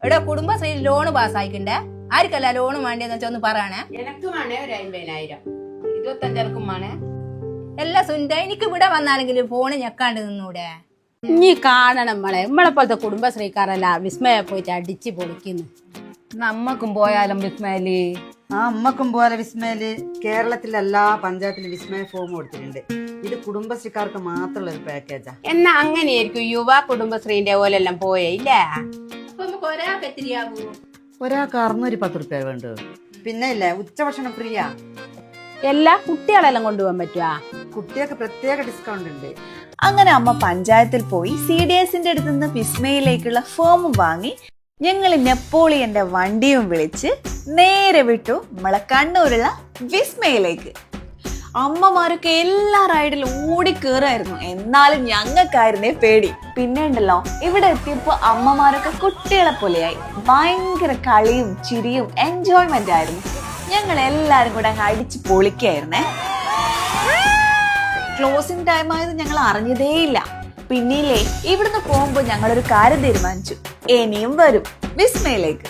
ഇവിടെ Kudumbashree loan പാസ്സായിക്കണ്ടേ? ആർക്കല്ല loan വേണ്ടിയെന്ന് വെച്ചാൽ ഒന്ന് പറയണേ. എനക്ക് വേണേ ഒരു 50,000, 25,000 വേണേ. എല്ലാ സുനിത, എനിക്ക് ഇവിടെ വന്നാണെങ്കിലും ഫോണ് ഞെക്കാണ്ട് നിന്നൂടെ? നീ കാണണം നമ്മളെ പോലത്തെ കുടുംബശ്രീക്കാരല്ല വിസ്മയ പോയിട്ട് അടിച്ച് പൊളിക്കുന്നു. നമ്മക്കും പോയാലും വിസ്മയില്. അമ്മക്കും പോലെ വിസ്മയില് കേരളത്തിലെ എല്ലാ പഞ്ചായത്തിലും വിസ്മയ ഫോം കൊടുത്തിട്ടുണ്ട്. ഇത് കുടുംബശ്രീക്കാർക്ക് മാത്രമുള്ള ഒരു പാക്കേജാ. എന്നാ അങ്ങനെയായിരിക്കും യുവ കുടുംബശ്രീന്റെ പോലെല്ലാം പോയേ ഇല്ലേ? അപ്പൊ നമുക്ക് ഒരാൾക്ക് എത്തിരിയാവൂ? ഒരാൾക്ക് 610 റുപ്യ വേണ്ടു. പിന്നെ ഇല്ലേ ഉച്ചഭക്ഷണം ഫ്രീയാ. എല്ലാ കുട്ടികളെല്ലാം കൊണ്ടുപോകാൻ പറ്റുവാ? കുട്ടികൾക്ക് പ്രത്യേക ഡിസ്കൗണ്ട് ഉണ്ട്. അങ്ങനെ അമ്മ പഞ്ചായത്തിൽ പോയി CDSന്റെ അടുത്ത് നിന്ന് വിസ്മയിലേക്കുള്ള ഫോമും വാങ്ങി ഞങ്ങൾ നെപ്പോളിയന്റെ വണ്ടിയും വിളിച്ച് നേരെ വിട്ടു നമ്മളെ കണ്ണൂരുള്ള വിസ്മയിലേക്ക്. അമ്മമാരൊക്കെ എല്ലാ റൈഡിലും ഓടിക്കേറായിരുന്നു. എന്നാലും ഞങ്ങൾക്കായിരുന്നേ പേടി. പിന്നെ ഉണ്ടല്ലോ, ഇവിടെ എത്തിയപ്പോ അമ്മമാരൊക്കെ കുട്ടികളെ പോലെയായി. ഭയങ്കര കളിയും ചിരിയും എൻജോയ്മെന്റ് ആയിരുന്നു. ഞങ്ങൾ എല്ലാരും കൂടെ അങ്ങ് അടിച്ച് പൊളിക്കായിരുന്നേ. ക്ലോസിംഗ് ടൈം ആയത് ഞങ്ങൾ അറിഞ്ഞതേയില്ല. പിന്നില്ലേ, ഇവിടുന്ന് പോകുമ്പോ ഞങ്ങളൊരു കാര്യം തീരുമാനിച്ചു, ഇനിയും വരും വിസ്മയിലേക്ക്.